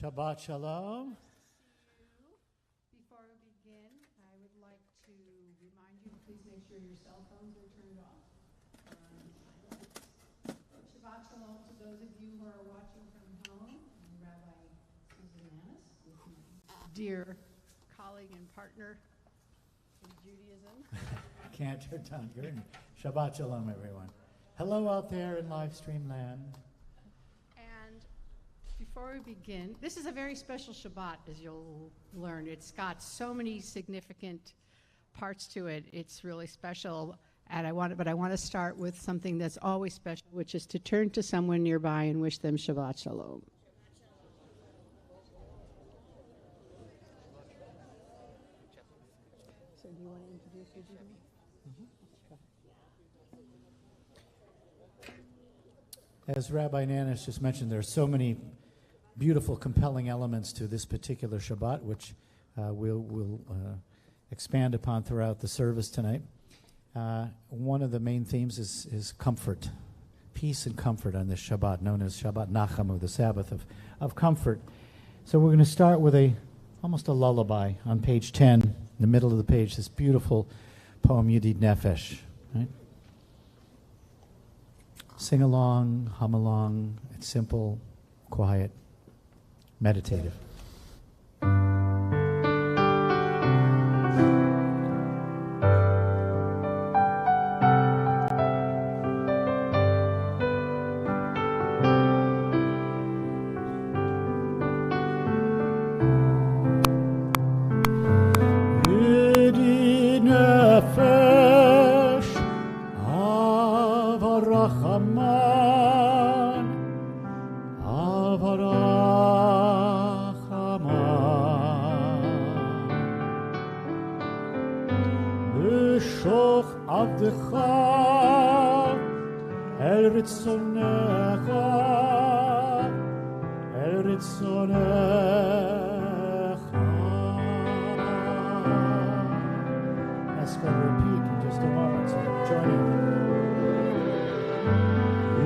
Shabbat Shalom. Before we begin, I would like to remind you to please make sure your cell phones are turned off. Shabbat Shalom to those of you who are watching from home. I'm Rabbi Nanus, with my dear colleague and partner in Judaism. Cantor, Gurney. Shabbat Shalom, everyone. Hello out there in live stream land. Before we begin, this is a very special Shabbat, as you'll learn. It's got so many significant parts to it. It's really special, and I want to start with something that's always special, which is to turn to someone nearby and wish them Shabbat Shalom. So, do you want to introduce your Judy? As Rabbi Nanus just mentioned, there are so many beautiful, compelling elements to this particular Shabbat, which we'll expand upon throughout the service tonight. One of the main themes is comfort, peace and comfort on this Shabbat, known as Shabbat Nachamu, the Sabbath of comfort. So we're going to start with almost a lullaby on page 10, in the middle of the page, this beautiful poem, Yedid Nefesh. Right? Sing along, hum along. It's simple, quiet, meditative. That's going to repeat in just a moment, so join in.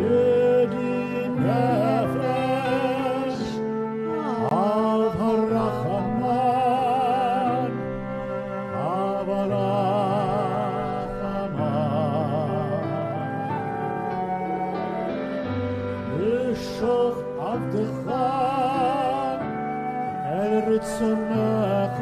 Yedid Nefesh Av HaRachaman Av HaRachaman B'shoch Avdecha El Ritzonecha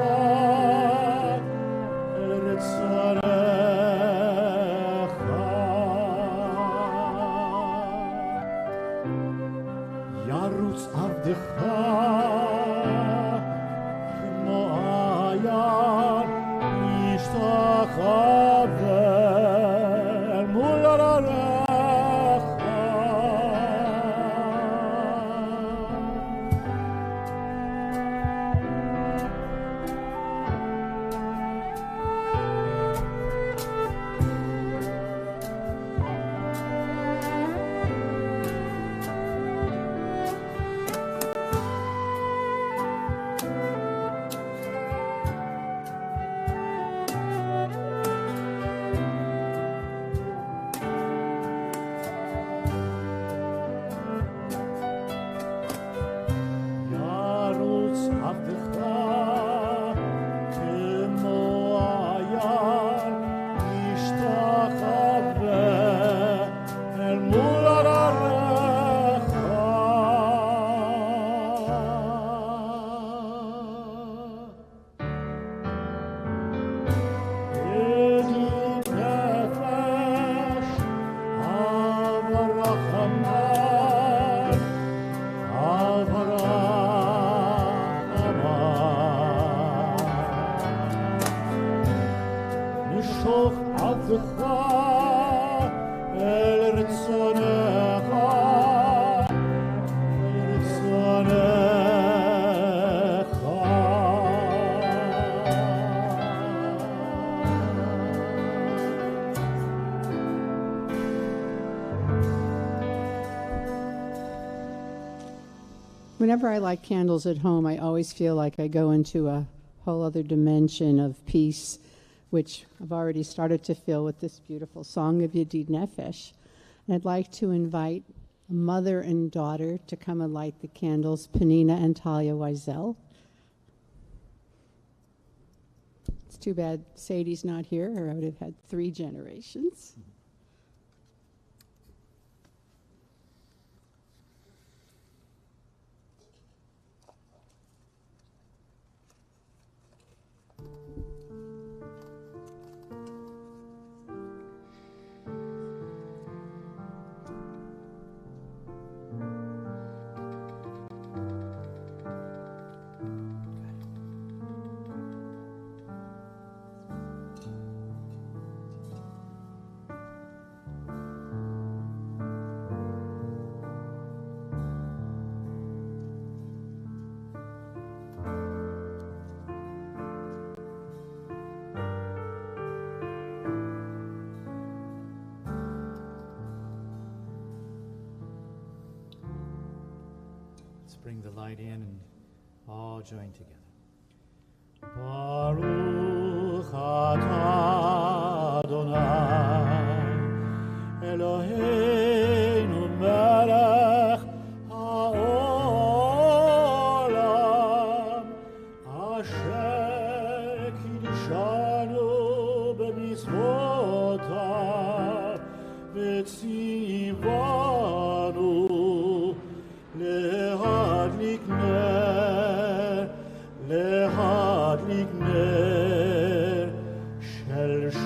Yarutz Avdecha Kmo Ayar Yishtachaveh Mul Ararecha. Whenever I light candles at home, I always feel like I go into a whole other dimension of peace, which I've already started to feel with this beautiful song of Yedid Nefesh. And I'd like to invite mother and daughter to come and light the candles, Penina and Talia Wiesel. It's too bad Sadie's not here, or I would have had 3 generations. Bring the light in and all join together. Baruch atah Adonai Eloheinu melech haolam asher kiddushanu b'mitzvotav v'tzivanu להדליק נר של שבת.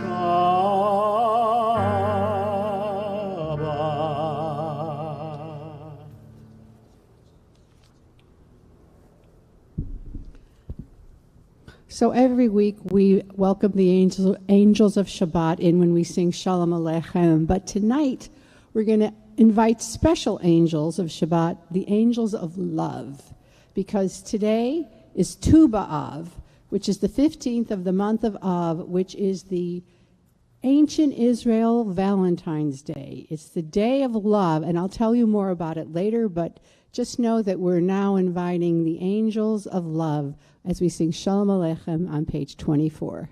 So every week we welcome the angels of Shabbat in when we sing Shalom Aleichem. But tonight we're going to invite special angels of Shabbat, the angels of love, because today is Tu B'Av, which is the 15th of the month of Av, which is the ancient Israel Valentine's Day. It's the day of love, and I'll tell you more about it later, but just know that we're now inviting the angels of love as we sing Shalom Aleichem on page 24.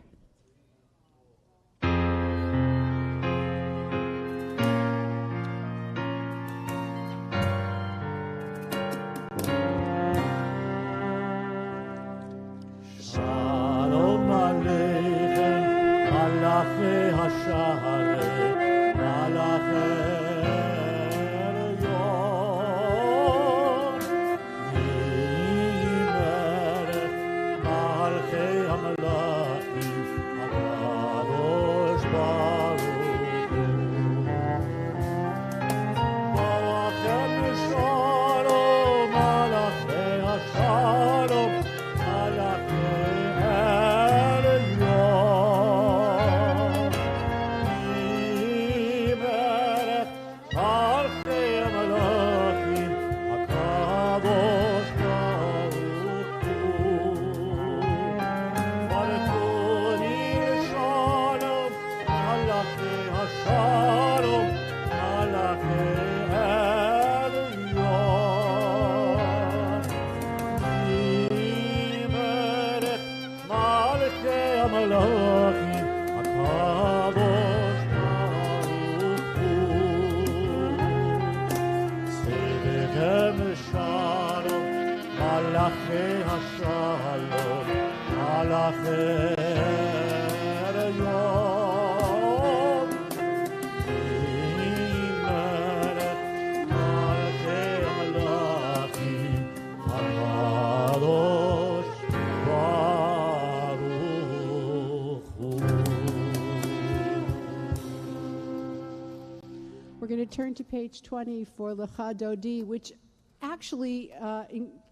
We're going to turn to page 20 for Lecha Dodi, which actually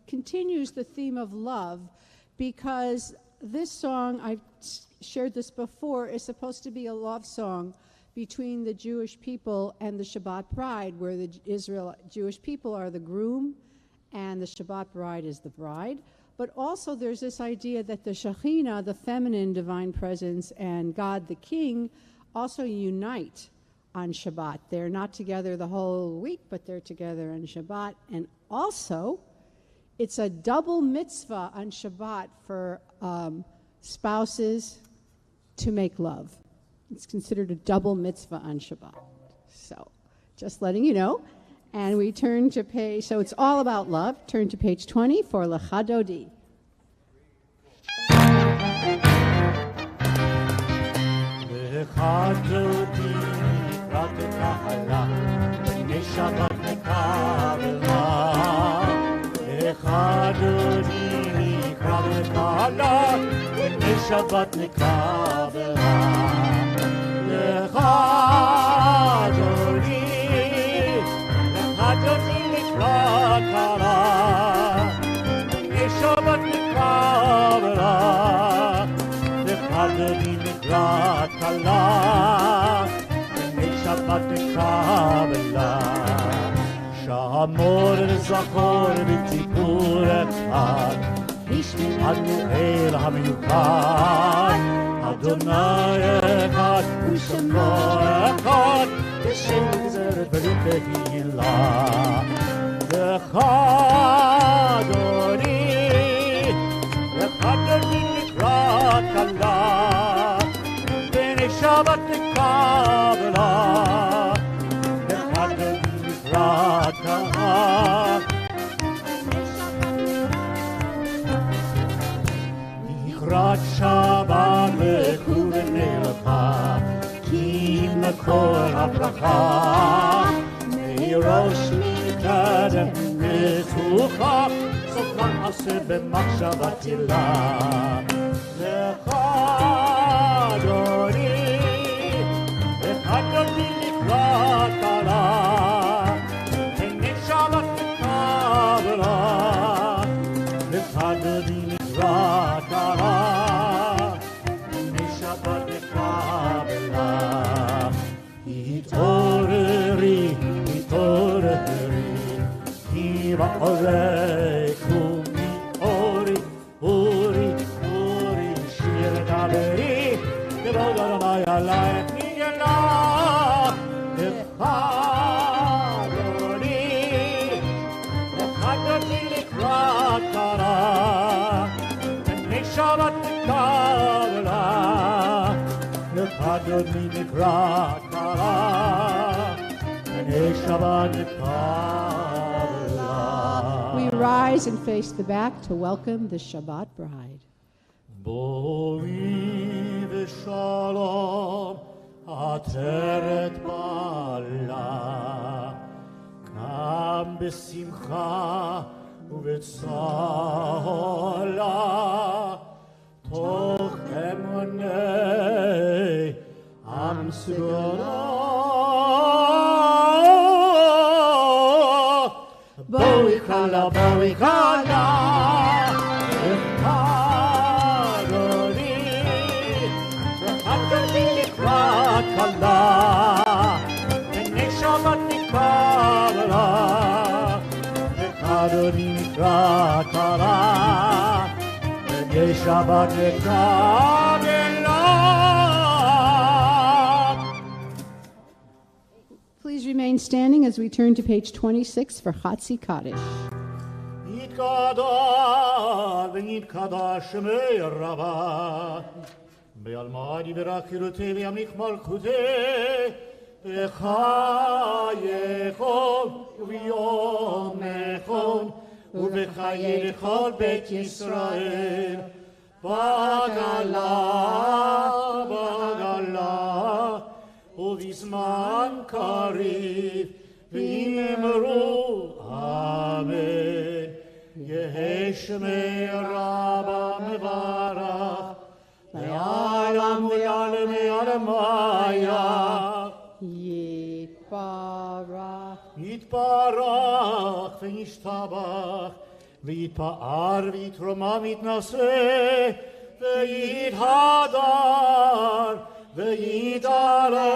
continues the theme of love, because this song, I've shared this before, is supposed to be a love song between the Jewish people and the Shabbat bride, where the Jewish people are the groom and the Shabbat bride is the bride. But also there's this idea that the Shekhinah, the feminine divine presence, and God the King also unite on Shabbat. They're not together the whole week, but they're together on Shabbat. And also, it's a double mitzvah on Shabbat for spouses to make love. It's considered a double mitzvah on Shabbat. So, just letting you know. And we turn to page, so it's all about love. Turn to page 20 for Lecha Dodi. Lecha Dodi mikrat kahana, b'nei Shabbat nekabela. Lecha Dodi mikrat kahana, b'nei Shabbat nekabela. Lecha Dodi mikrat kahana, b'nei Shabbat nekabela. Lecha Dodi mikrat kahana, b'nei Shabbat nekabela. Shamor v'zachor v'tipur echad, Ishmanu el haminuchad. Adonai echad u'shemo echad, B'shem gzeret v'rit tehillah. Lecha Dodi, Lecha Dodi mikrat kahana, b'nei Shabbat nekabela. Lecha Dodi mikrat kahana, mikrat Shabbat mekuvnei lecha, ki makor habracha, meirosh mikadem metucha, sofan aseh b'machshavat ilah. Lecha Dodi, Lecha Dodi mikrat kahana, b'nei Shabbat nekabela. Lecha Dodi mikrat kahana, b'nei Shabbat nekabela. Hitoreri, hitoreri, ki ba'orei kumi ori, ori, ori, shir daveri, kevod Adonai alayich nigela. Lecha Dodi, Lecha Dodi mikrat kahana, b'nei Shabbat nekabela. Lecha Dodi mikrat kahana, b'nei Shabbat nekabela. We rise and face the back to welcome the Shabbat bride. Boi v'shalom ateret bala, kam b'simcha u'b'tzola, toch emunei am sugala. Boi kala, Lecha Dodi, Lecha Dodi mikrat kahana, b'nei Shabbat nekabela. Lecha Dodi mikrat kahana, b'nei Shabbat nekabela. Please remain standing as we turn to page 26 for Chatzi Kaddish. Yitkadar v'yitkadar shemei Rabbi, be'almadi v'rakirutei v'yamlich malchutei, b'chayechon u'v'yom echon, u'b'chayei l'chol beit Yisrael. Bagala, bagala, ובזמן קריב ואמרו אמן. יהי שמי רבה מברך ויעלם ויעלם ויעלם ויה יתברך יתברך וישתבח ויתפאר ויתרומם ויתנשא ויתהדר ויתעלה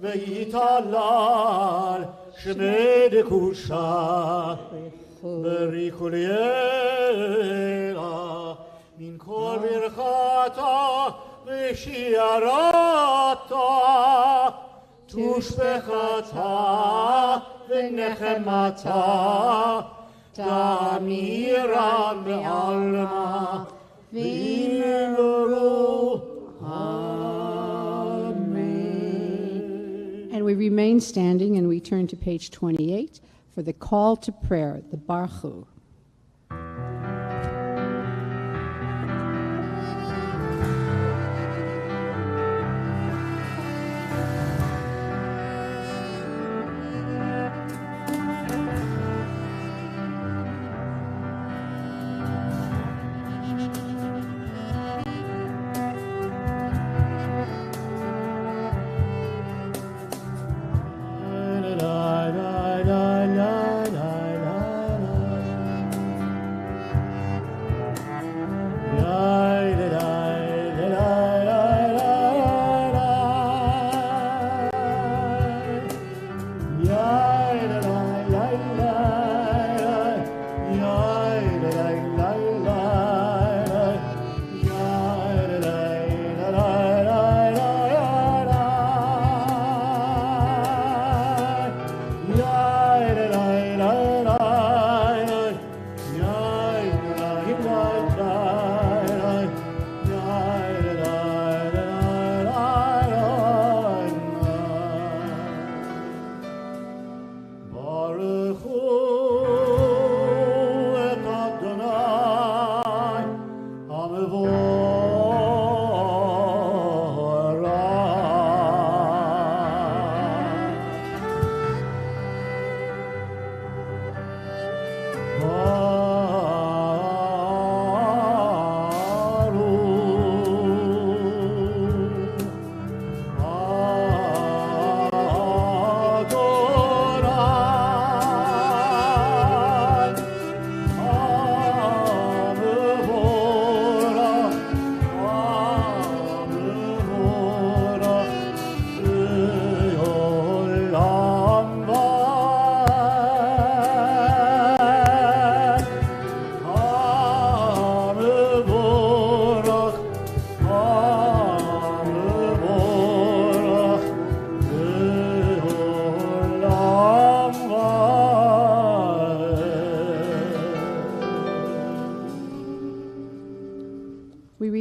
ויתהלל שמי דקודשה בריחו לילה מן כל ברכתה ושיערתה תושבחתה ונחמתה תמירה בעלמה ואמרו And we remain standing and we turn to page 28 for the call to prayer, the Barchu.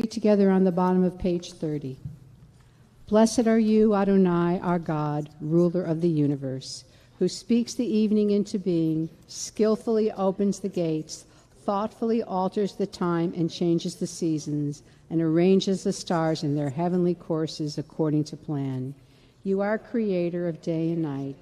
Together on the bottom of page 30. Blessed are you, Adonai, our God, ruler of the universe, who speaks the evening into being, skillfully opens the gates, thoughtfully alters the time and changes the seasons, and arranges the stars in their heavenly courses according to plan. You are creator of day and night,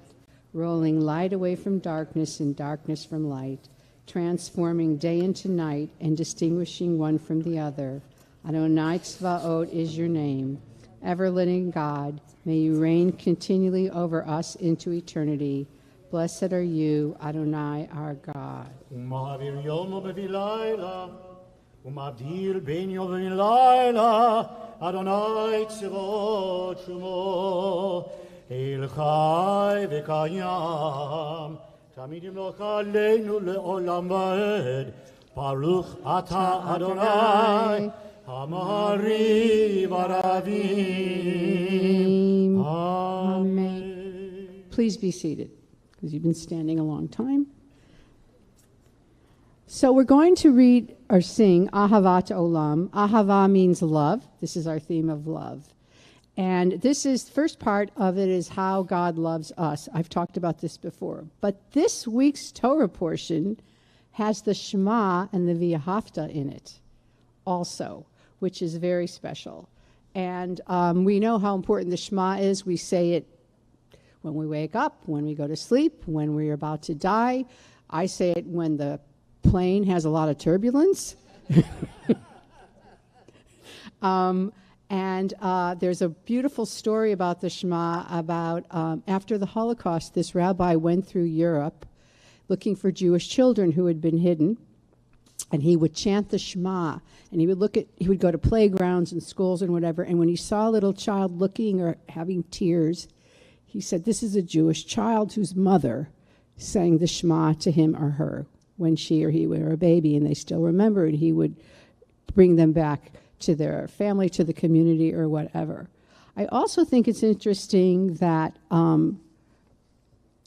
rolling light away from darkness and darkness from light, transforming day into night and distinguishing one from the other. Adonai Tzvaot is your name. Ever-living God, may you reign continually over us into eternity. Blessed are you, Adonai, our God. ומעביר יום ובבין לילה, ומבדיל בין יום ובין לילה, אדוני צבאות שמו, אל חי וקיים, תמיד ימלוך עלינו לעולם ועד, ברוך אתה אדוני, Amari Varavim. Amen. Please be seated, because you've been standing a long time. So we're going to read or sing Ahavat Olam. Ahava means love. This is our theme of love. And this is, the first part of it is how God loves us. I've talked about this before. But this week's Torah portion has the Shema and the V'ahavta in it also, which is very special. And we know how important the Shema is. We say it when we wake up, when we go to sleep, when we're about to die. I say it when the plane has a lot of turbulence. And there's a beautiful story about the Shema about after the Holocaust, this rabbi went through Europe looking for Jewish children who had been hidden. And he would chant the Shema, and he would go to playgrounds and schools and whatever, and when he saw a little child looking or having tears, he said, this is a Jewish child whose mother sang the Shema to him or her when she or he were a baby, and they still remembered. He would bring them back to their family, to the community, or whatever. I also think it's interesting that, and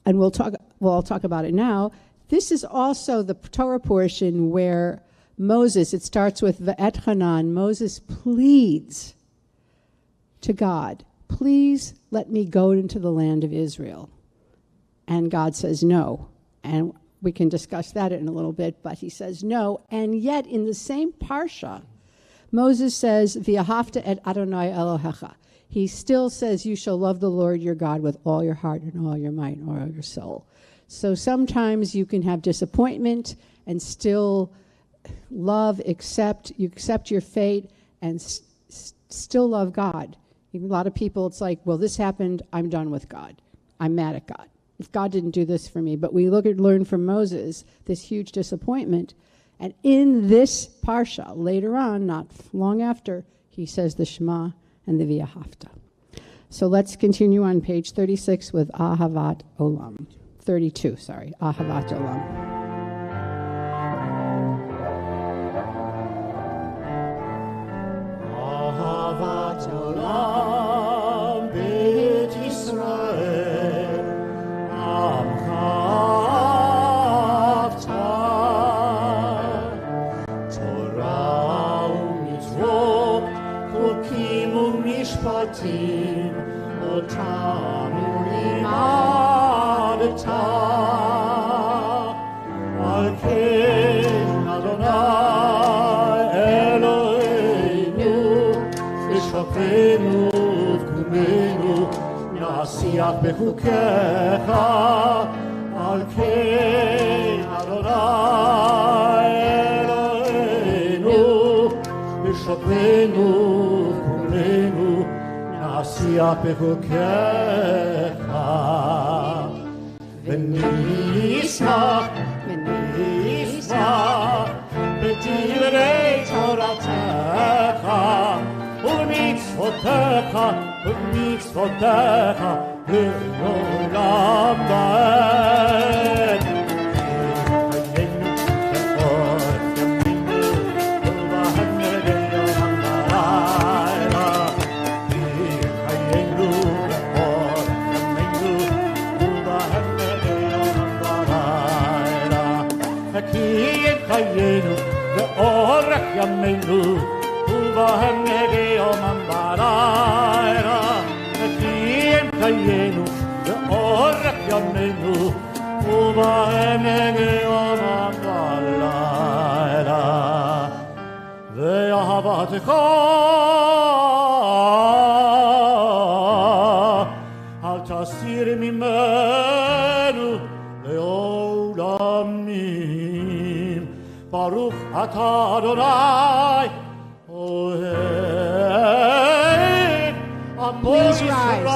I'll talk about it now. This is also the Torah portion where Moses, it starts with V'et Hanan, Moses pleads to God, please let me go into the land of Israel. And God says no. And we can discuss that in a little bit, but he says no. And yet in the same parsha, Moses says, V'ahavta et Adonai Elohecha. He still says, you shall love the Lord your God with all your heart and all your might and all your soul. So sometimes you can have disappointment and still love, you accept your fate and still love God. Even a lot of people, it's like, well, this happened, I'm done with God. I'm mad at God. If God didn't do this for me. But we learn from Moses this huge disappointment. And in this parsha, later on, not long after, he says the Shema and the V'ahavta. So let's continue on page 36 with Ahavat Olam. 32, sorry, Ahavat Olam. בחוקיך על כן אדוני אלוהינו בשוכבנו ובקומנו נעשייה בחוקיך ונשמח בדברי תורתך ובמצוותיך לעולם ועד. חיינו לאורך ימינו ובהנהגה בלילה. חיינו לאורך ימינו ובהנהגה בלילה. כי חיינו לאורך ימינו ובהנהגה בלילה. חיינו לאורך ימינו ובהנהגה בלילה. ואהבתך אל תסיר ממנו לעולמים. ברוך אתה אדוני אוהב עמו ישראל.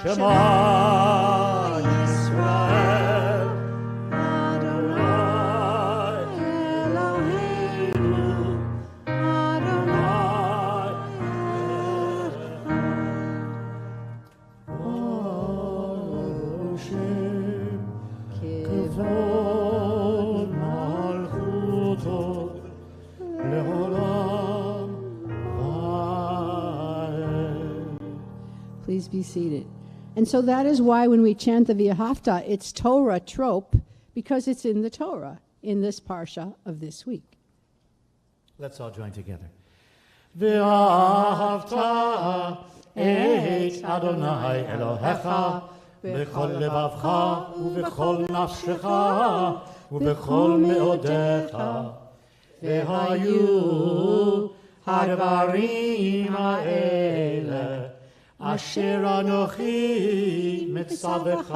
Shema Yisrael Adonai Eloheinu Adonai Baruch Shem Kevod Malchuto Leolam Vaed. Please be seated. And so that is why when we chant the V'ahavta, it's Torah trope, because it's in the Torah, in this parsha of this week. Let's all join together. V'ahavta et Adonai Elohecha b'chol levavcha u'b'chol nafshecha u'b'chol me'odecha v'hayu hadvarim ha'ele Asher Anochi Mitzavech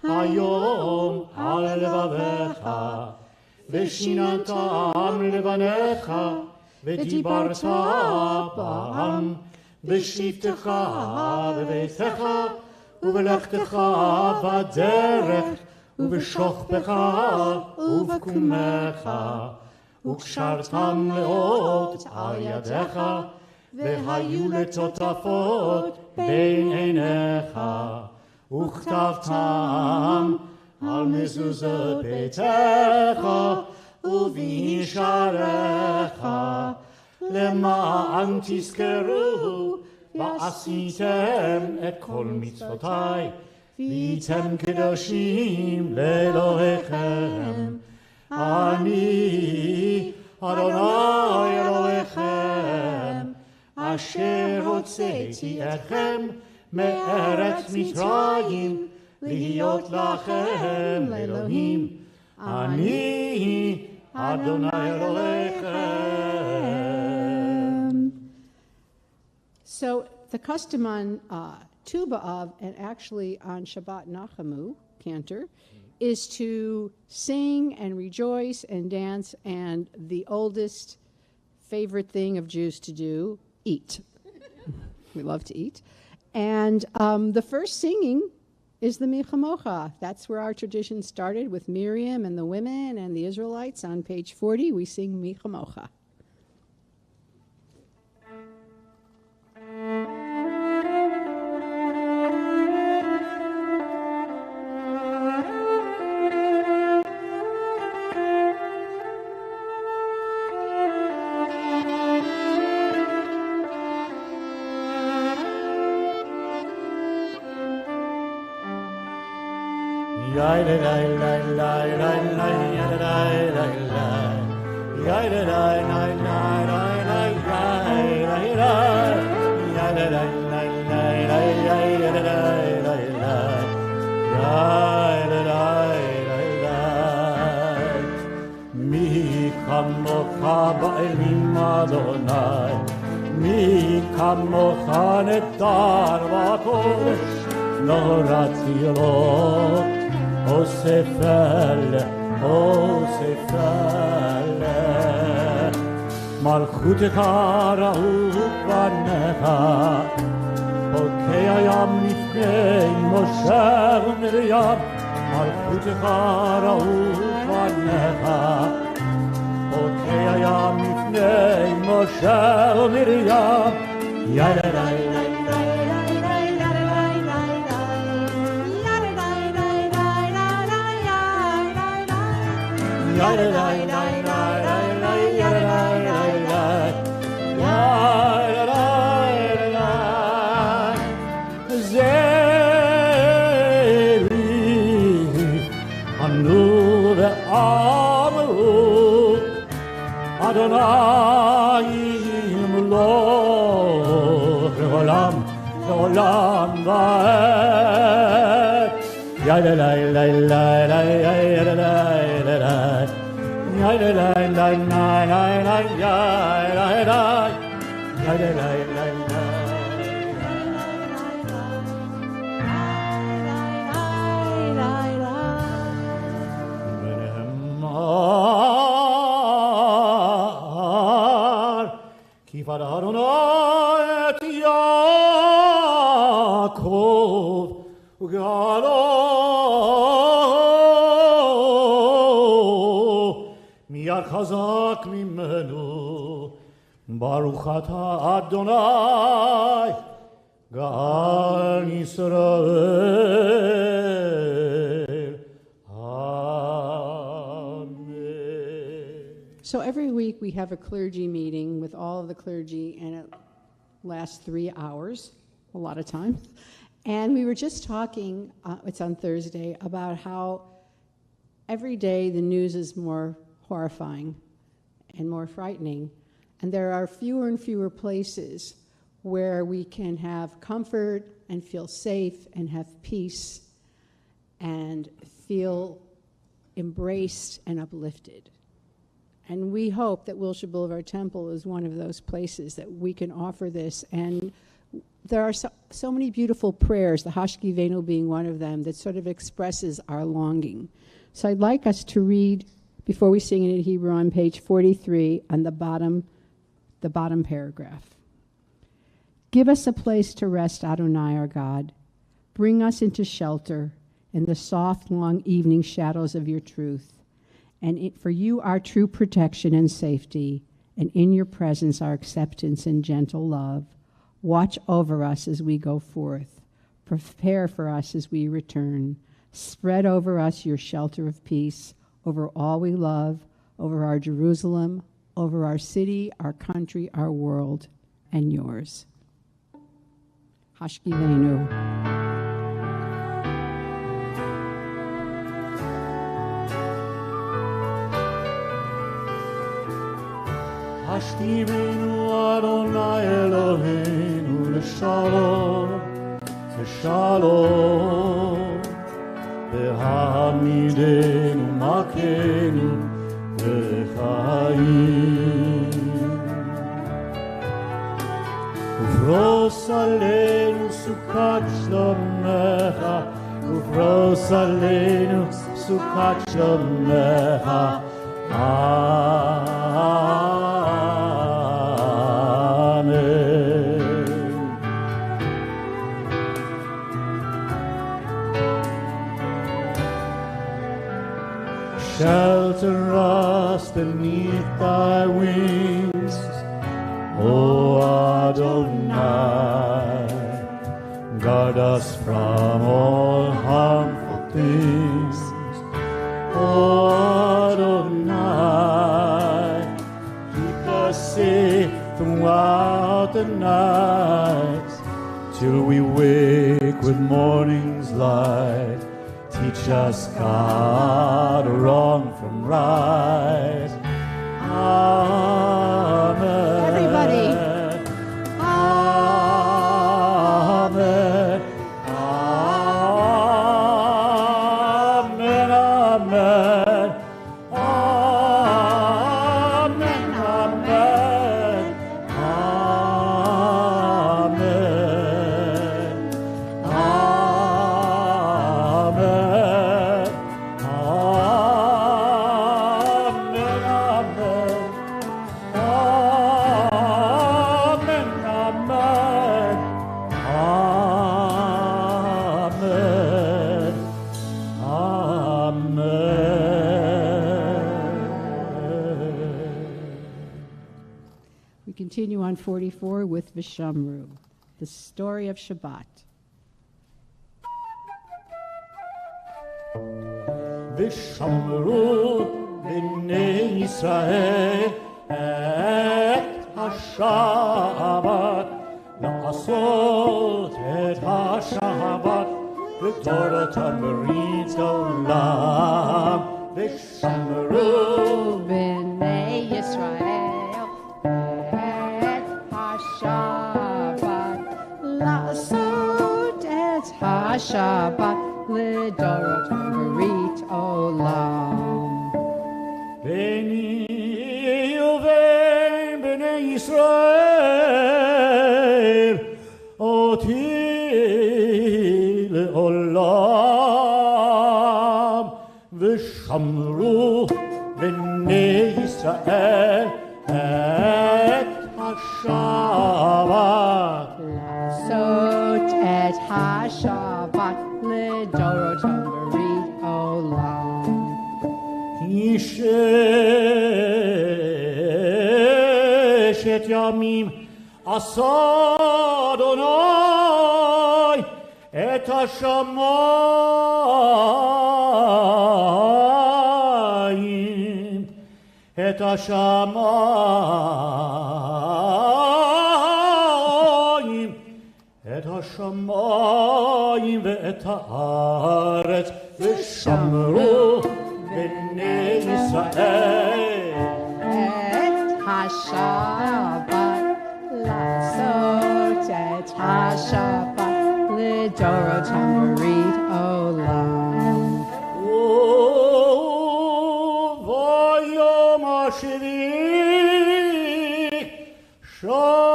Hayom Al Levavecha V'shinantam Levanecha V'dibarta Ba'am V'shivtecha V'veitecha U'v'lechtecha V'derech U'v'shochbecha U'v'kumecha U'kshartam Leot Al Yadecha והיו לטוטפות בין עיניך וכתבתם על מזוזות ביתך ובשעריך למען תזכרו ועשיתם את כל מצוותיי והייתם קדושים לאלוהיכם. אני אדוני אלוהיכם אשר הוצאתי אתכם מארץ מצרים, להיות לכם לאלוהים. אני אדוני אלוהיכם. So the custom on Tu B'Av and actually on Shabbat Nachamu, Cantor, is to sing and rejoice and dance, and the oldest favorite thing of Jews to do, eat. We love to eat. And the first singing is the Michamocha. That's where our tradition started with Miriam and the women and the Israelites. On page 40, we sing Michamocha. מי כמוך באלים אדוני, מי כמוך נדר בקודש, נורא צילות, אוסף אלה, מלכותך רעות בניך, חוקי הים לפני משה ומרים, מלכותך רעות בניך, חוקי הים לפני משה ומרים, אדוני ימלוך לעולם, לעולם ועד. כיפת אדוני את יעקב וגאלו מיד חזק ממנו. ברוך אתה אדוני גאל ישראל. So every week we have a clergy meeting with all of the clergy, and it lasts 3 hours, a lot of time. And we were just talking, it's on Thursday, about how every day the news is more horrifying and more frightening. And there are fewer and fewer places where we can have comfort and feel safe and have peace and feel embraced and uplifted. And we hope that Wilshire Boulevard Temple is one of those places that we can offer this. And there are so many beautiful prayers, the Hashkivenu being one of them, that sort of expresses our longing. So I'd like us to read, before we sing it in Hebrew, on page 43, on the bottom paragraph. Give us a place to rest, Adonai, our God. Bring us into shelter in the soft, long evening shadows of your truth. And for you, our true protection and safety, and in your presence, our acceptance and gentle love. Watch over us as we go forth. Prepare for us as we return. Spread over us your shelter of peace, over all we love, over our Jerusalem, over our city, our country, our world, and yours. Hashkivenu. Hashtivenu Adonai Eloheinu l'shalom, l'shalom. V'hamidenu makenu l'chaim. Ufros aleinu sukat shlomecha, ufros aleinu sukat shlomecha. Amen. Shelter us beneath thy wings, O Adonai. Guard us from all harmful things, O Adonai. Keep us safe throughout the night, till we wake with morning's light. Teach us, God, wrong from right. Amen. Everybody. Amen. Amen. Amen. Amen. Amen. We continue on 44 with Vishamru, the story of Shabbat. ושמרו בני ישראל את השבת, לעשות את השבת בתורתם ברית העולם. ושמרו בני ישראל את השבת, לעשות את השבת לדורותם ברית עולם. ביני ובין בני ישראל אותי לעולם. ושמרו בני ישראל את השבת, לעשות את השבת לדורותם ברית עולם. כי ששת ימים עשה אדוני את השמיים, את השמיים, את השמיים ואת הארץ. ושמרו בני ישראל את השבת, לעשות את השבת לדורותם ברית עולם. וביום השביעי שבת,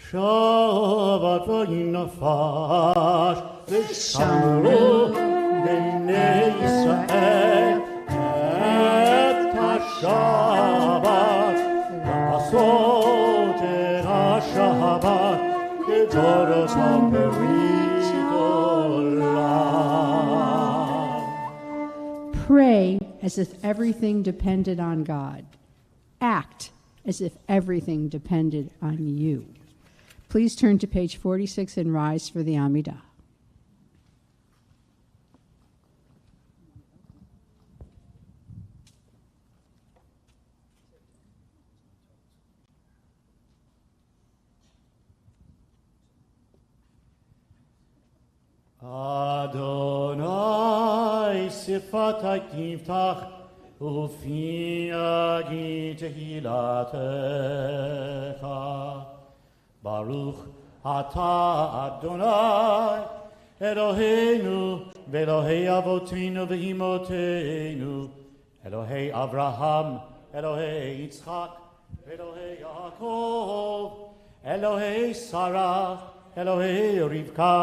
שבת וינפש. ושמרו בני ישראל את השבת, לעשות את השבת לדורותם ברית עולם. Pray as if everything depended on God. Act as if everything depended on you. Please turn to page 46 and rise for the Amidah. Adonai sifatai tiftach ufi agi tehilatecha. Baruch ata Adonai Eloheinu ve'Elohei avotinu ve'imotenu Elohei Avraham Elohei Yitzchak Elohei Yaakov Elohei Sarah Elohei Rivka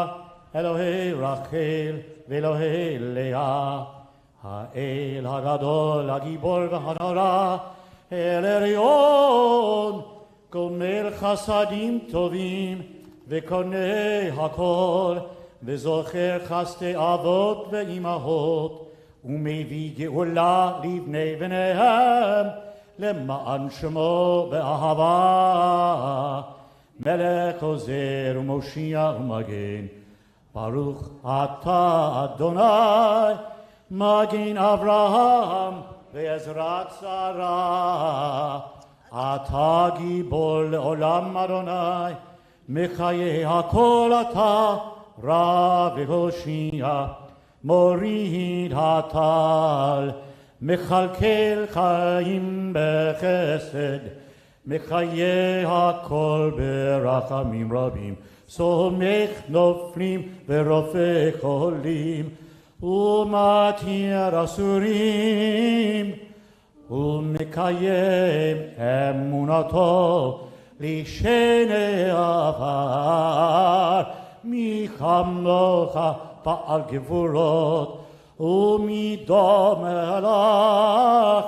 Elohei Rachel ve'Elohei Leah Ha'el Hagadol Hagibor v'Hanora El Elyon Gomer Chasadim Tovim Ve'Konei Hakol Ve'Zocher Chaste Avot Ve'Imahot Umevi Geula Livnei V'Nehem Lema'an Shemo Be'ahava Melech Ozer U'Moshia U'Magen Baruch Ata Adonai Magen Avraham Ve'ezrat Sarah Ata Gibor Le'olam Adonai Mechaye HaKol Ata Ra Ve'Hoshia Morid Hatal Mechalkel Chaim Bechesed Mechaye HaKol Berachamim Rabim Somech Noflim Ve'Rofei Cholim Umatir Asurim ומקיים אמונתו לשני עבר מחמלוך בעל גבורות ומדום מלך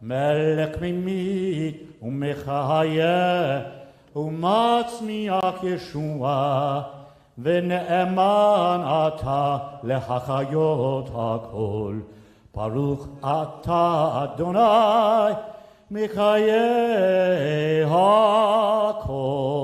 מלך ממית ומחיה ומצמיח ישועה ונאמן אתה להחיות הכל Baruch Ata Adonai Mikhaye HaKol.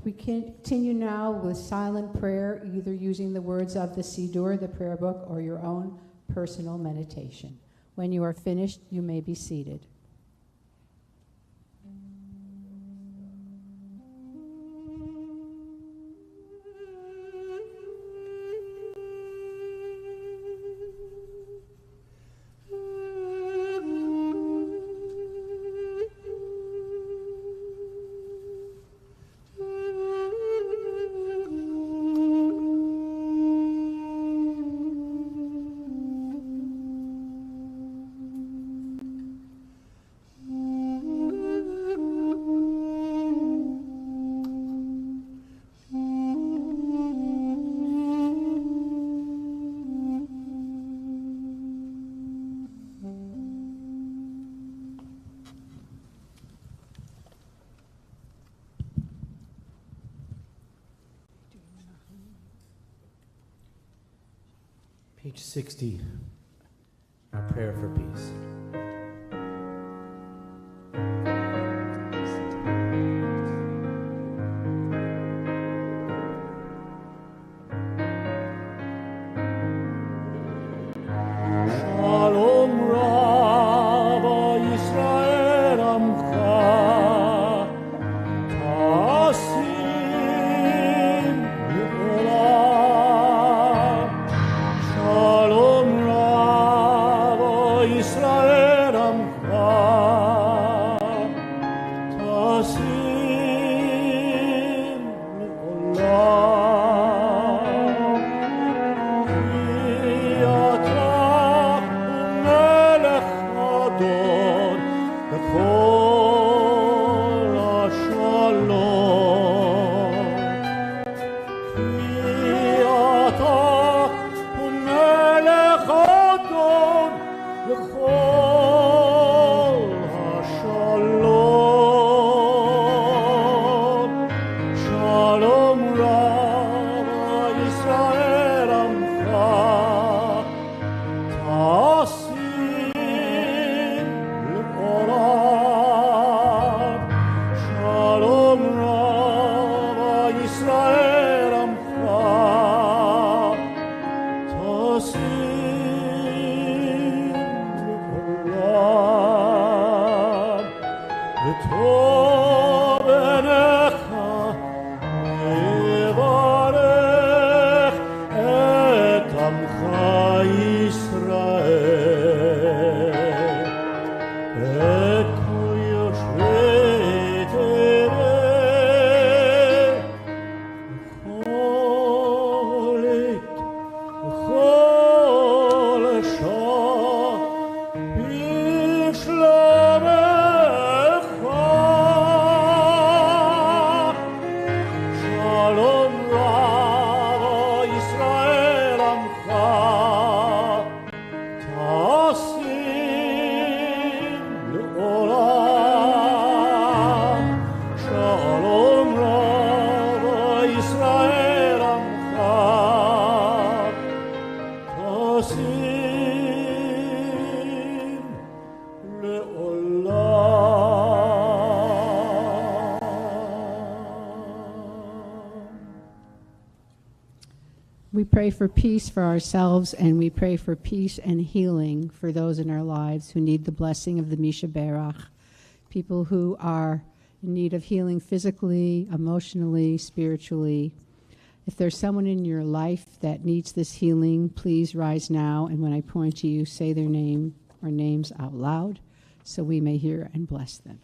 We continue now with silent prayer, either using the words of the Siddur, the prayer book, or your own personal meditation. When you are finished, you may be seated. Page 60, a prayer for peace. Shalom Rabbi Yisrael Amcha Tasim Yeholah Shalom Rabbi Yisrael We pray for peace for ourselves, and we pray for peace and healing for those in our lives who need the blessing of the Misha Berach, people who are in need of healing physically, emotionally, spiritually. If there's someone in your life that needs this healing, please rise now, and when I point to you, say their name or names out loud so we may hear and bless them.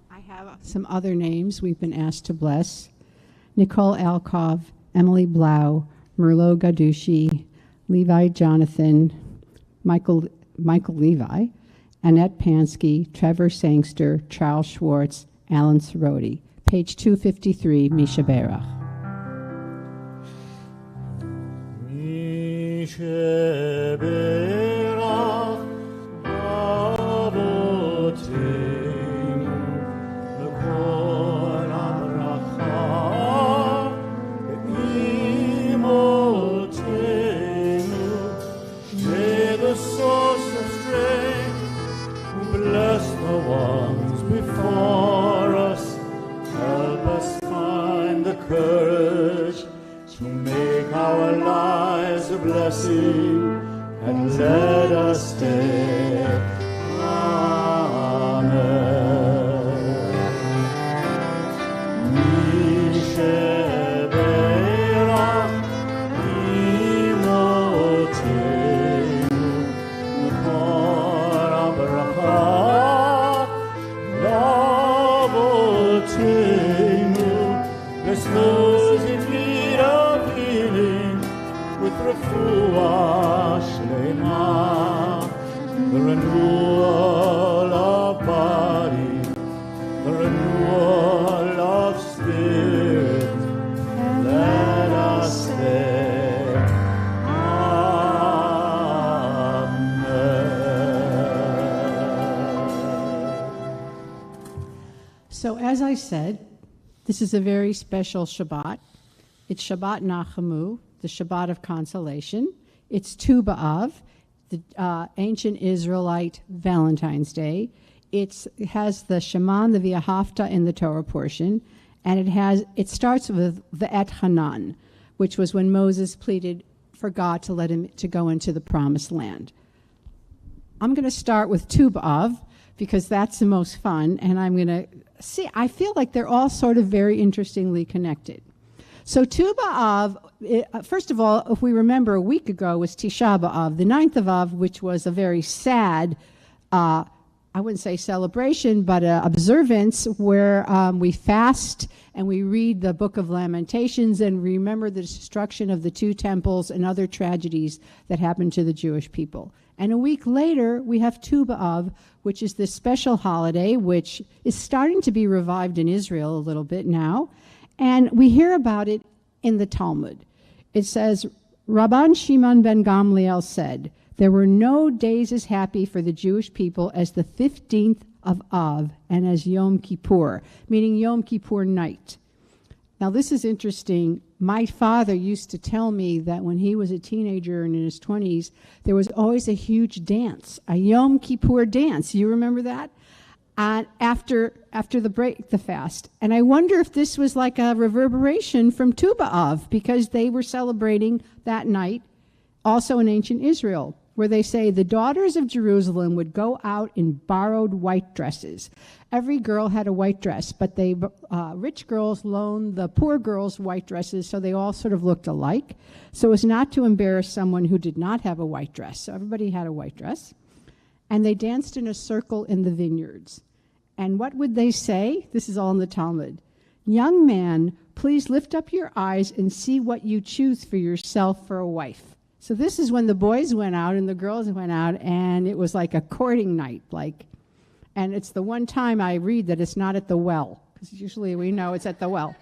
I have some other names we've been asked to bless. Nicole Alkov, Emily Blau, Merlot Gadushi, Levi Jonathan, Michael Levi, Annette Pansky, Trevor Sangster, Charles Schwartz, Alan Soroti. Page 253, Misha Berach. Misha Berach, Avoteinu, L'kol ha'bracha, Ve'imotenu, may the source of strength, who bless the ones before us, help us find the courage to make our lives a blessing and let us stay. Amen. Misha Berach, Imotenu, L'kol ha'bracha, L'avotenu, bless those in need of healing with refuah shlema, the renewal of body, the renewal of spirit. Let us stay. Amen. So as I said, this is a very special Shabbat. It's Shabbat Nachamu, the Shabbat of consolation. It's Tu B'Av, the ancient Israelite Valentine's Day. It has the Shema, the V'ahavta in the Torah portion, and it starts with the Et Hanan, which was when Moses pleaded for God to let him to go into the Promised Land. I'm going to start with Tu B'Av because that's the most fun, and I'm going to see. I feel like they're all sort of very interestingly connected. So Tu B'Av, first of all, if we remember a week ago, was Tisha B'Av, the 9th of Av, which was a very sad, I wouldn't say celebration, but observance where we fast and we read the Book of Lamentations and remember the destruction of the two temples and other tragedies that happened to the Jewish people. And a week later, we have Tu B'Av, which is this special holiday, which is starting to be revived in Israel a little bit now. And we hear about it in the Talmud. It says, Rabban Shimon ben Gamliel said, there were no days as happy for the Jewish people as the 15th of Av and as Yom Kippur, meaning Yom Kippur night. Now this is interesting. My father used to tell me that when he was a teenager and in his 20s, there was always a huge dance, a Yom Kippur dance. You remember that? After the fast. And I wonder if this was like a reverberation from Tu B'Av, because they were celebrating that night, also in ancient Israel, where they say the daughters of Jerusalem would go out in borrowed white dresses. Every girl had a white dress, but they rich girls loaned the poor girls white dresses, so they all sort of looked alike. So as not to embarrass someone who did not have a white dress. So everybody had a white dress. And they danced in a circle in the vineyards. And what would they say? This is all in the Talmud. Young man, please lift up your eyes and see what you choose for yourself for a wife. So this is when the boys went out and the girls went out, and it was like a courting night. And it's the one time I read that it's not at the well, because usually we know it's at the well.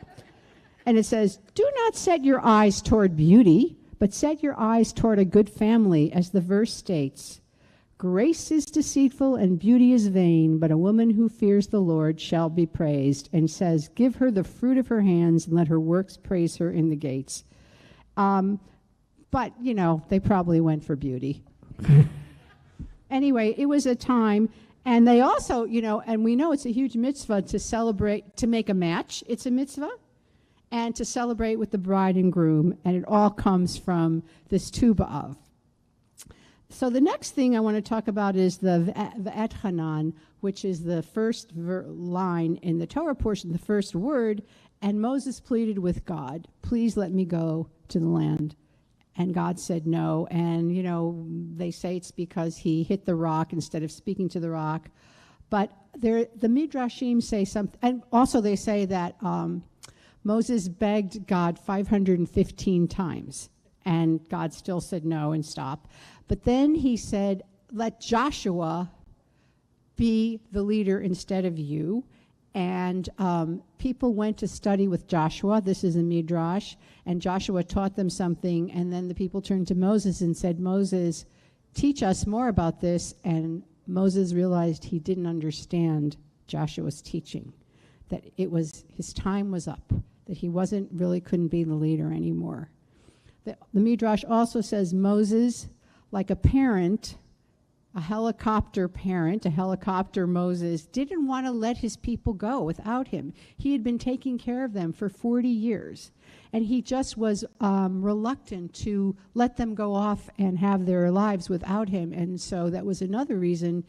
And it says, do not set your eyes toward beauty, but set your eyes toward a good family, as the verse states. Grace is deceitful and beauty is vain, but a woman who fears the Lord shall be praised, and says, give her the fruit of her hands and let her works praise her in the gates. But, they probably went for beauty. Anyway, it was a time, and they also, and we know it's a huge mitzvah to celebrate, to make a match. It's a mitzvah. And to celebrate with the bride and groom, and it all comes from this Tu B'Av. So the next thing I want to talk about is the V'et Hanan, which is the first line in the Torah portion, the first word. And Moses pleaded with God, please let me go to the land. And God said no. And, they say it's because he hit the rock instead of speaking to the rock. But the Midrashim say something, and also they say that Moses begged God 515 times. And God still said no and stop. But then he said, let Joshua be the leader instead of you. And people went to study with Joshua. This is a Midrash. And Joshua taught them something. And then the people turned to Moses and said, Moses, teach us more about this. And Moses realized he didn't understand Joshua's teaching, that his time was up, that he couldn't be the leader anymore. The Midrash also says Moses, like a parent, a helicopter Moses, didn't want to let his people go without him. He had been taking care of them for 40 years, and he just was reluctant to let them go off and have their lives without him. And so that was another reason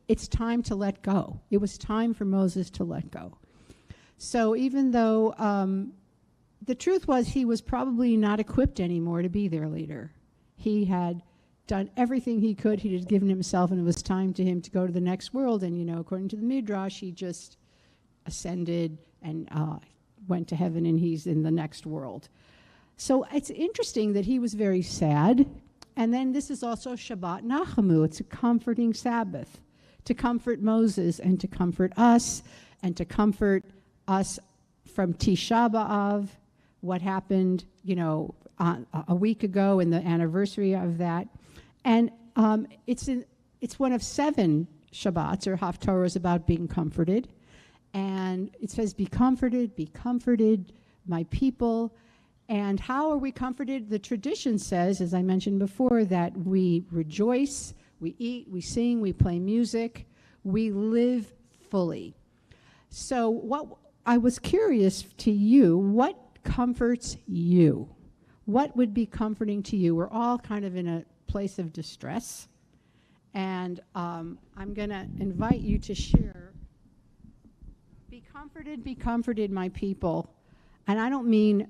it's time to let go. It was time for Moses to let go. So even though the truth was he was probably not equipped anymore to be their leader. He had done everything he could. He had given himself, and it was time to him to go to the next world. And, according to the Midrash, he just ascended and went to heaven, and he's in the next world. So it's interesting that he was very sad. And then this is also Shabbat Nachamu. It's a comforting Sabbath to comfort Moses and to comfort us and to comfort us from Tisha B'Av, what happened, a week ago and the anniversary of that. And it's one of 7 Shabbats or Haftorahs about being comforted. And it says, be comforted, my people. And how are we comforted? The tradition says, as I mentioned before, that we rejoice, we eat, we sing, we play music, we live fully. So I was curious to you, what comforts you? What would be comforting to you? We're all kind of in a place of distress. And I'm going to invite you to share. Be comforted, my people. And I don't mean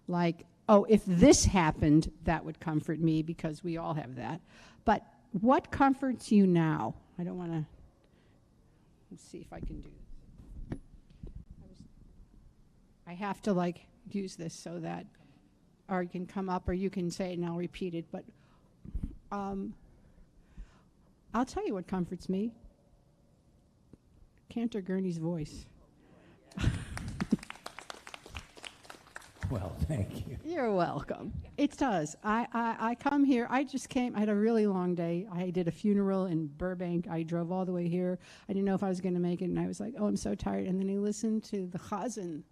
like, oh, if this happened, that would comfort me, because we all have that. But what comforts you now? I don't want to, let's see if I can do this. I have to use this so that, or you can come up or you can say it and I'll repeat it. But I'll tell you what comforts me. Cantor Gurney's voice. Well, thank you. You're welcome. It does. I come here. I just came. I had a really long day. I did a funeral in Burbank. I drove all the way here. I didn't know if I was going to make it, and I was like, oh, I'm so tired. And then I listened to the Chazan,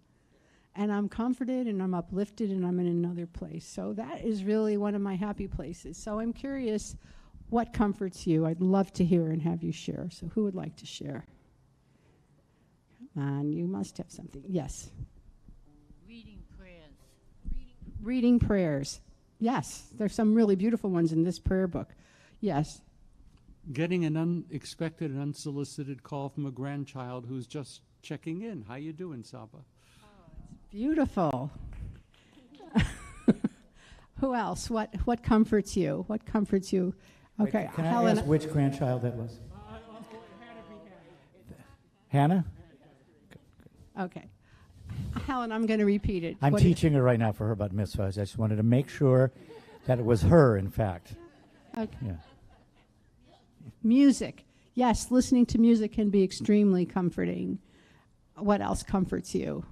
and I'm comforted and I'm uplifted and I'm in another place. So that is really one of my happy places. So I'm curious what comforts you. I'd love to hear and have you share. So who would like to share? Come on, you must have something. Yes. Reading prayers. Reading prayers. Yes, there's some really beautiful ones in this prayer book. Yes. Getting an unexpected and unsolicited call from a grandchild who's just checking in. How you doing, Saba? Beautiful. Who else? What comforts you? What comforts you? Okay, Wait, can I Helen. ask which grandchild that was? Hannah? Okay. Helen, I'm going to repeat it. I'm What- teaching her right now for her bat mitzvah. I just wanted to make sure that it was her, in fact. Okay. Yeah. Music. Yes, listening to music can be extremely comforting. What else comforts you?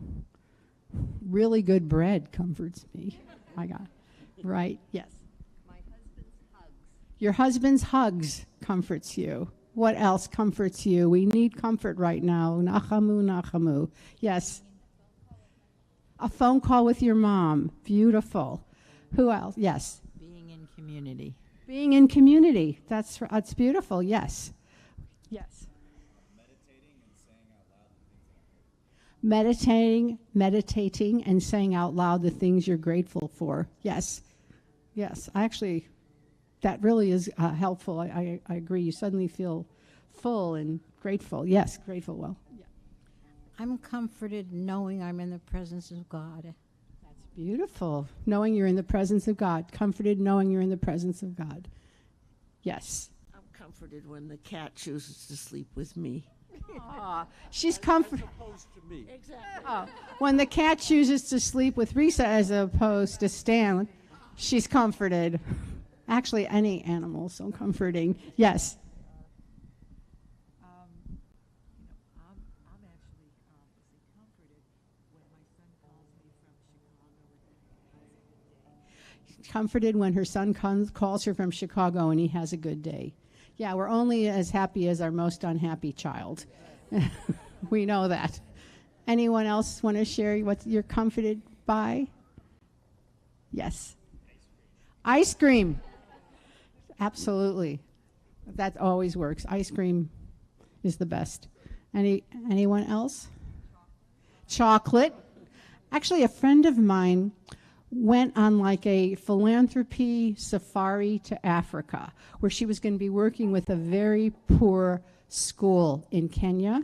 Really good bread comforts me. My God. Right, yes. My husband's hugs. Your husband's hugs comforts you. What else comforts you? We need comfort right now. Nachamu, nachamu. Yes. A phone call with your mom. Beautiful. Who else? Yes. Being in community. Being in community. That's beautiful. Yes. Yes. Meditating and saying out loud the things you're grateful for. Yes. Yes. Actually, that really is helpful. I agree. You suddenly feel full and grateful. Yes, grateful. Well, yeah. I'm comforted knowing I'm in the presence of God. That's beautiful. Knowing you're in the presence of God. Comforted knowing you're in the presence of God. Yes. I'm comforted when the cat chooses to sleep with me. Aw, she's comforted. Opposed to me. Oh, when the cat chooses to sleep with Risa as opposed to Stan, she's comforted. Actually, any animal, so comforting. Yes. I'm actually comforted when my son calls me from Chicago. Comforted when her son calls her from Chicago and he has a good day. Yeah, we're only as happy as our most unhappy child. We know that. Anyone else want to share what you're comforted by? Yes. Ice cream. Absolutely. That always works. Ice cream is the best. Anyone else? Chocolate. Actually, a friend of mine went on like a philanthropy safari to Africa, where she was going to be working with a very poor school in Kenya.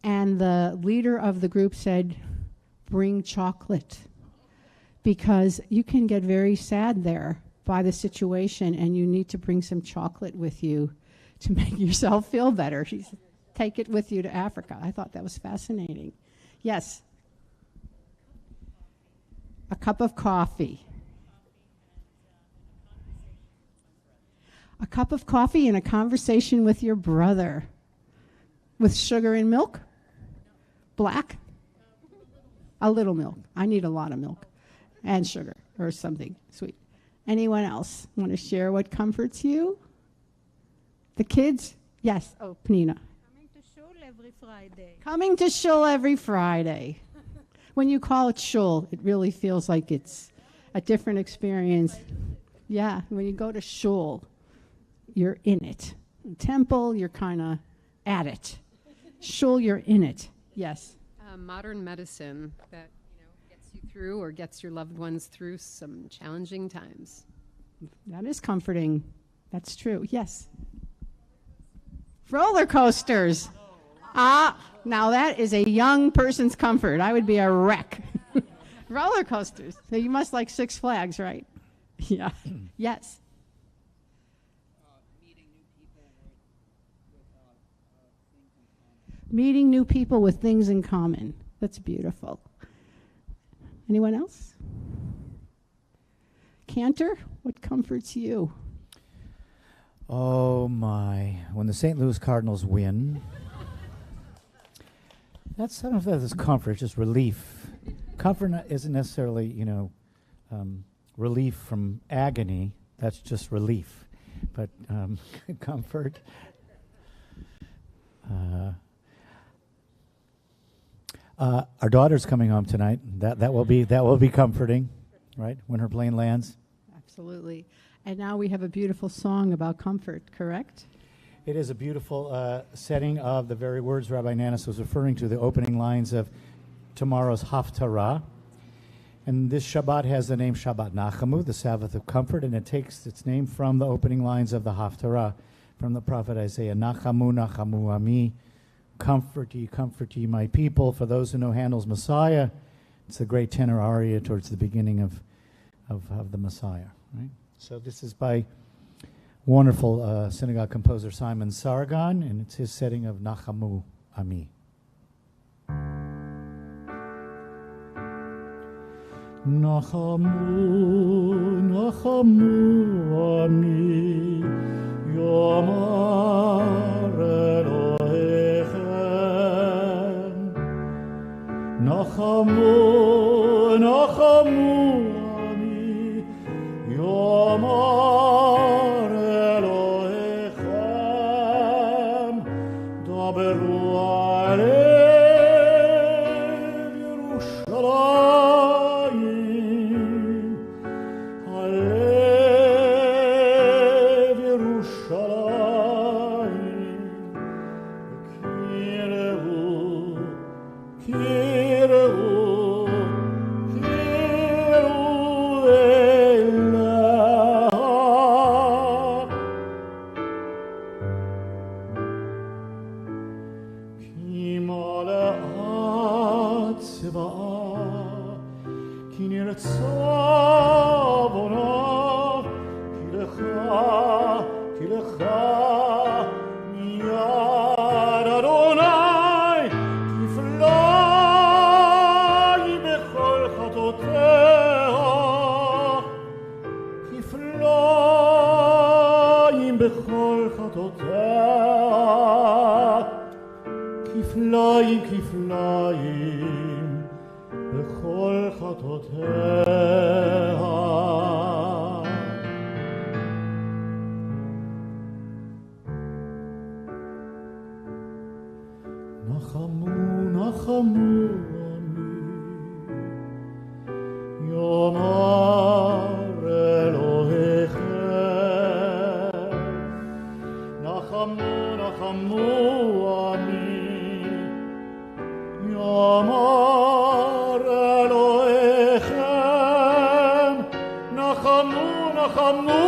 And the leader of the group said, bring chocolate, because you can get very sad there by the situation, and you need to bring some chocolate with you to make yourself feel better. She said, take it with you to Africa. I thought that was fascinating. Yes. A cup of coffee. A cup of coffee and a conversation with your brother. With sugar and milk? Black? A little milk. I need a lot of milk. And sugar or something sweet. Anyone else want to share what comforts you? The kids? Yes. Oh, Panina. Coming to shul every Friday. Coming to shul every Friday. When you call it shul, it really feels like it's a different experience. Yeah, when you go to shul, you're in it. Temple, you're kind of at it. Shul, you're in it. Yes. Modern medicine that gets you through or gets your loved ones through some challenging times. That is comforting. That's true. Yes. Roller coasters. Now that is a young person's comfort. I would be a wreck. Roller coasters. So you must like Six Flags, right? Yeah. Yes. Meeting new people with things in common. That's beautiful. Anyone else? Cantor, what comforts you? Oh my! When the St. Louis Cardinals win, I don't know if that's comfort, just relief. Comfort isn't necessarily, relief from agony. That's just relief. But comfort. Our daughter's coming home tonight. That will be comforting, right? When her plane lands. Absolutely. And now we have a beautiful song about comfort, correct? It is a beautiful setting of the very words Rabbi Nanus was referring to, the opening lines of tomorrow's Haftarah. And this Shabbat has the name Shabbat Nachamu, the Sabbath of Comfort, and it takes its name from the opening lines of the Haftarah from the prophet Isaiah. Nachamu, Nachamu Ami, comfort ye, my people. For those who know Handel's Messiah, it's the great tenor aria towards the beginning of the Messiah. Right? So this is by wonderful synagogue composer Simon Sargon, and it's his setting of Nachamu Ami. Nachamu, Nachamu Ami, Yomar Elohechem. Nachamu, Nachamu Ami, Yomar Elohechem. Daberu alev Yerushalayim, alev Yerushalayim. Kireu, Kireu, כפליים כפליים בכל חטאותיה. נחמו נחמו עמי יאמר אלוהיכם. נחמו נחמו Yomar Elohechem. Nachamu, Nachamu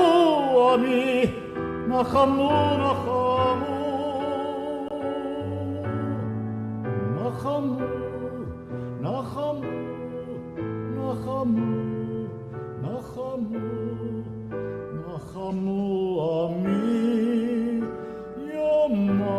Ami, Nachamu, Nachamu, Nachamu, Nachamu, Nachamu, Nachamu, Nachamu Ami, Yomar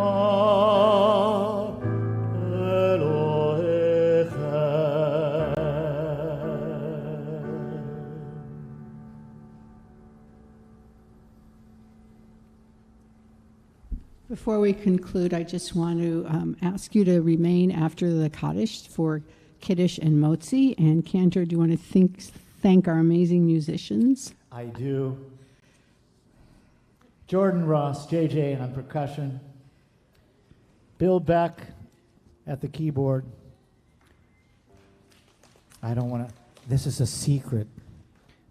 Before we conclude, I just want to ask you to remain after the Kaddish for Kiddush and Motzi. And Cantor, do you want to thank our amazing musicians? I do. Jordan Ross, JJ on percussion. Bill Beck at the keyboard. I don't want to, this is a secret,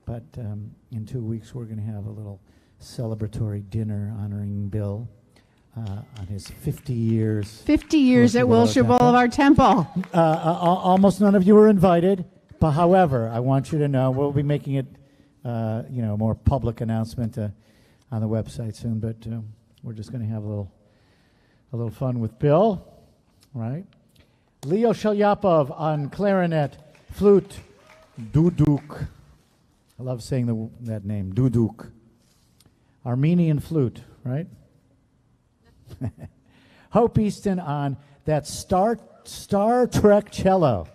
but in 2 weeks we're going to have a little celebratory dinner honoring Bill. On his 50 years. 50 years at Wilshire Boulevard Temple. Almost none of you are invited, but however, I want you to know we'll be making it, a more public announcement on the website soon. But we're just going to have a little fun with Bill, right? Leo Shelyapov on clarinet, flute, duduk. I love saying that name, duduk. Armenian flute, right? Hope Easton on that Star Trek cello,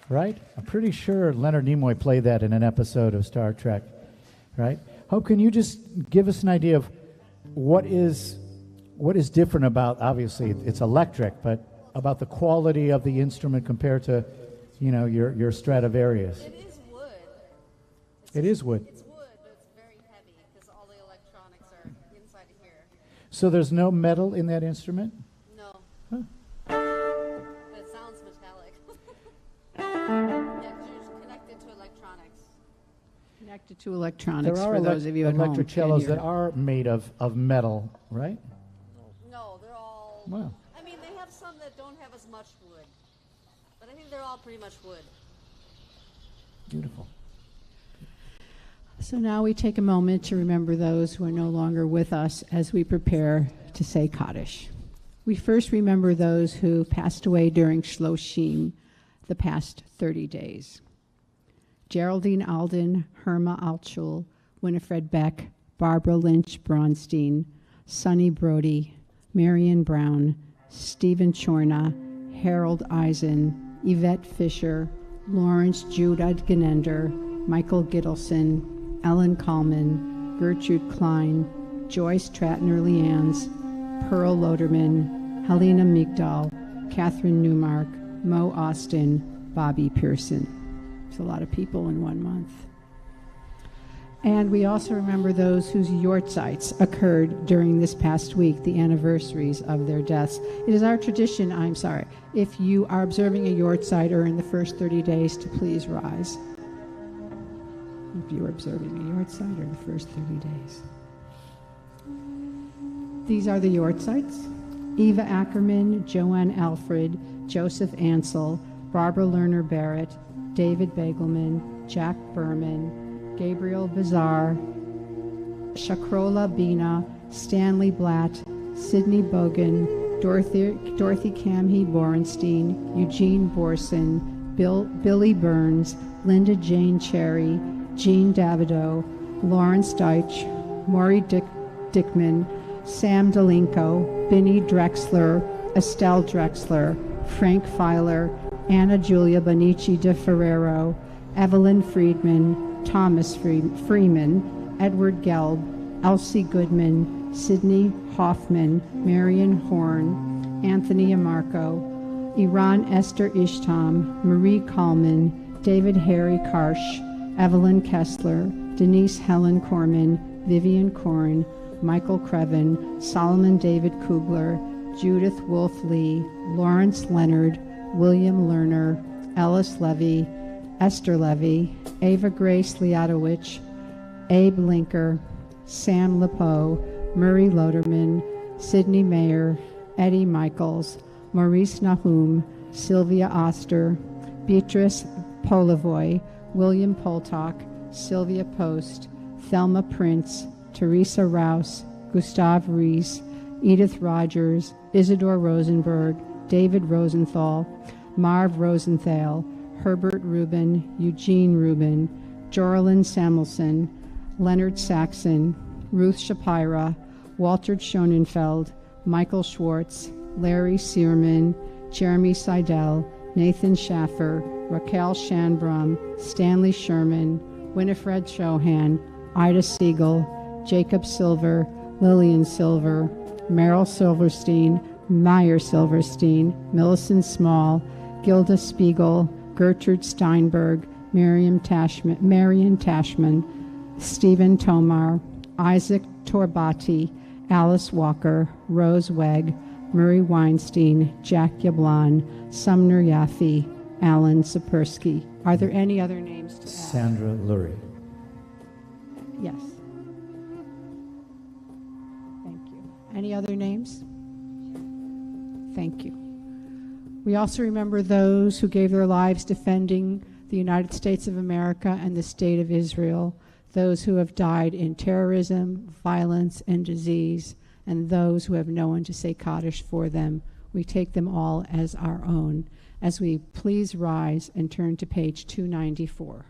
right? I'm pretty sure Leonard Nimoy played that in an episode of Star Trek, right? Hope, can you just give us an idea of what is different about, obviously it's electric, but about the quality of the instrument compared to, your Stradivarius? It is wood. It is wood. It's wood, but it's very heavy because all the electronics are inside of here. So there's no metal in that instrument? No. Huh. But it connected to electronics There are for those of you at home. electric can't cellos hear. that are made of metal, right? No, they're all. Wow. I mean, they have some that don't have as much wood, but I think they're all pretty much wood. Beautiful. So now we take a moment to remember those who are no longer with us as we prepare to say Kaddish. We first remember those who passed away during Shloshim, the past 30 days. Geraldine Alden, Herma Altschul, Winifred Beck, Barbara Lynch Braunstein, Sonny Brody, Marion Brown, Stephen Chorna, Harold Eisen, Yvette Fisher, Lawrence Judad Genender, Michael Gittleson, Ellen Kallman, Gertrude Klein, Joyce Tratner Leannes, Pearl Loderman, Helena Migdal, Catherine Newmark, Mo Austin, Bobby Pearson. It's a lot of people in 1 month. And we also remember those whose yortzites occurred during this past week, the anniversaries of their deaths. It is our tradition, if you are observing a yortzite or in the first 30 days, to please rise. If you are observing a yortzite or the first 30 days. These are the yortzites: Eva Ackerman, Joanne Alfred, Joseph Ansel, Barbara Lerner Barrett, David Begelman, Jack Berman, Gabriel Bazar, Shakrola Bina, Stanley Blatt, Sidney Bogan, Dorothy Kamhi Borenstein, Eugene Borson, Billy Burns, Linda Jane Cherry, Jean Davido, Lawrence Deitch, Maury Dickman, Sam Delinko, Binny Drexler, Estelle Drexler, Frank Filer, Anna Julia Bonici de Ferrero, Evelyn Friedman, Thomas Freeman, Edward Gelb, Elsie Goodman, Sidney Hoffman, Marion Horn, Anthony Amarco, Iran Esther Ishtam, Marie Kallman, David Harry Karsh, Evelyn Kessler, Denise Helen Corman, Vivian Korn, Michael Crevin, Solomon David Kugler, Judith Wolf Lee, Lawrence Leonard, William Lerner, Ellis Levy, Esther Levy, Ava Grace Liadowicz, Abe Linker, Sam Lepeau, Murray Loderman, Sidney Mayer, Eddie Michaels, Maurice Nahum, Sylvia Oster, Beatrice Polivoy, William Poltock, Sylvia Post, Thelma Prince, Teresa Rouse, Gustav Rees, Edith Rogers, Isidore Rosenberg, David Rosenthal, Marv Rosenthal, Herbert Rubin, Eugene Rubin, Jorlyn Samuelson, Leonard Saxon, Ruth Shapira, Walter Schonenfeld, Michael Schwartz, Larry Searman, Jeremy Seidel, Nathan Schaffer, Raquel Shanbrum, Stanley Sherman, Winifred Shohan, Ida Siegel, Jacob Silver, Lillian Silver, Merrill Silverstein, Meyer Silverstein, Millicent Small, Gilda Spiegel, Gertrude Steinberg, Marion Tashman, Stephen Tomar, Isaac Torbati, Alice Walker, Rose Wegg, Murray Weinstein, Jack Yablon, Sumner Yaffe, Alan Sapersky. Are there any other names to add? Sandra Lurie. Yes. Thank you. Any other names? Thank you. We also remember those who gave their lives defending the United States of America and the State of Israel, those who have died in terrorism, violence, and disease, and those who have no one to say Kaddish for them. We take them all as our own. As we please rise and turn to page 294.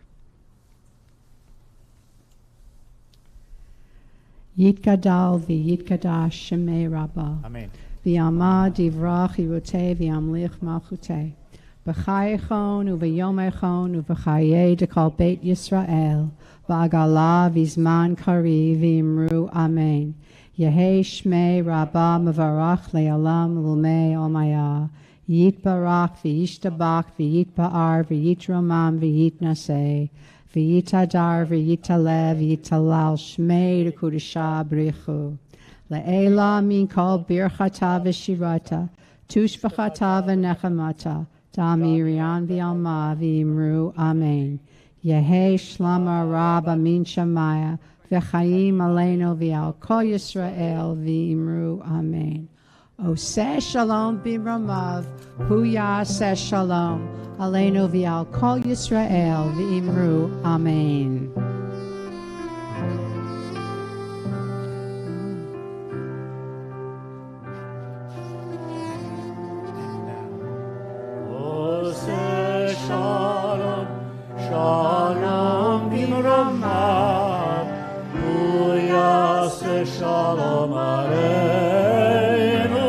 Yitgadal v'yitkadash shemei Rabbah. Amen. V'yama divrach yirotei v'yamlich malchutei. B'chayechon u'v'yomechon u'v'chayei dekal Beit Yisrael. V'agala v'zman kari v'imru Amen. Yehei shmei Rabbah mevarach le'alam l'mei omaya. Yitbarach v'yishtabach v'yitba'ar v'yitromam v'yitnaseh. V'yitadar v'yitalev v'yitalal shmei l'kudusha b'richu. Le'ela min kol birchata v'shirata. Tushvachata v'nechamata. Damirian v'alma v'imru Amen. Yehi Shlama Rabba Min Shamaya, V'chaim Aleinu V'al Kol Yisrael V'imru Amen. Oseh Shalom B'Ramav, Hu Yaseh Shalom, Aleinu V'al Kol Yisrael V'imru Amen. Oseh Shalom, Shalom B'Ramav, Hu Yaseh Shalom Aleinu,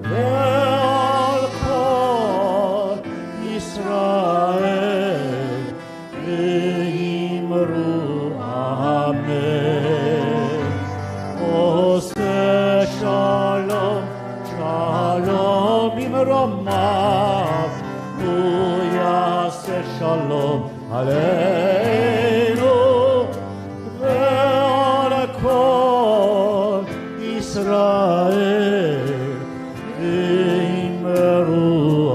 Ve'al Kol Yisrael, V'imru Amen. Oseh Shalom, Shalom B'Ramav, Hu Yaseh Shalom Aleinu, Ve'al Kol Yisrael, V'imru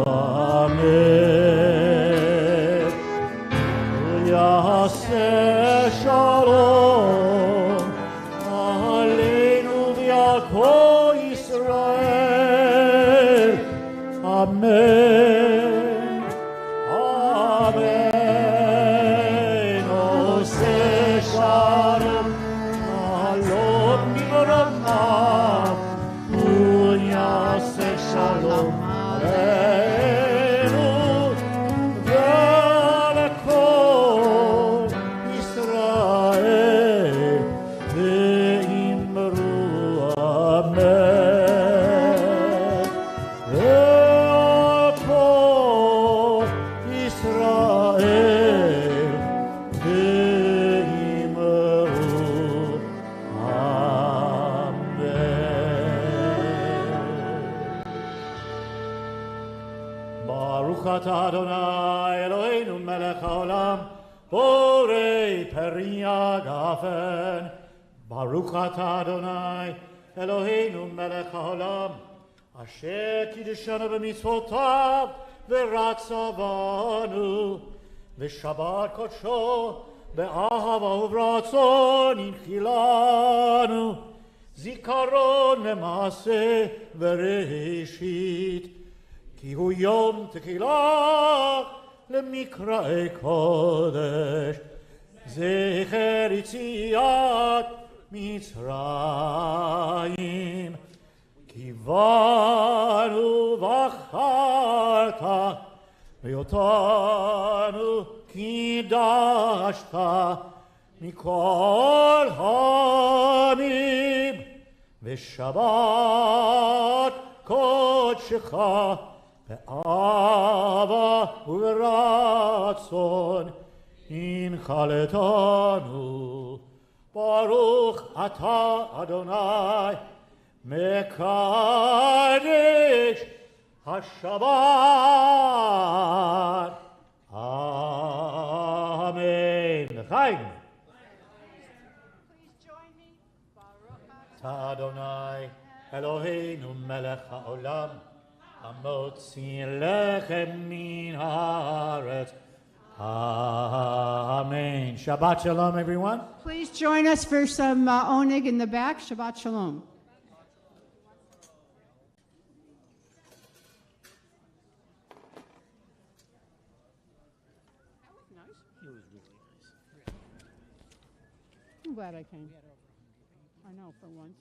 Amen. Hu Yaseh Shalom Aleinu V'al Kol Yisrael. Amen. Amen. Oseh Shalom, Shalom B'Ramav, Hu Yaseh Shalom Aleinu, Ve'al Kol Yisrael, V'imru Amen. Ve'al Kol Yisrael, V'imru Amen. Baruch atah Adonai Eloheinu melech haolam, borei peri agafen. Baruch atah Adonai Eloheinu melech haolam, asher kiddushanu b'mitzvotav v'ratzavanu, v'shabbat kodsho be'ahava uvratzon inchilanu, zikaron le'maseh v'reshit, כי הוא יום תחילה למקראי קודש, זכר יציאת מצרים. כי באנו בחרת, ואותנו קידשת מכל העמים, ושבת קודשך באהבה וברצון הנחלתנו. ברוך אתה אדוני מקדש השבת. אמן. לחיים. אתה אדוני אלוהינו מלך העולם, המוציא לחם מן הארץ. Amen. Shabbat shalom, everyone. Please join us for some oneg in the back. Shabbat shalom. I'm glad I came. I know, for once.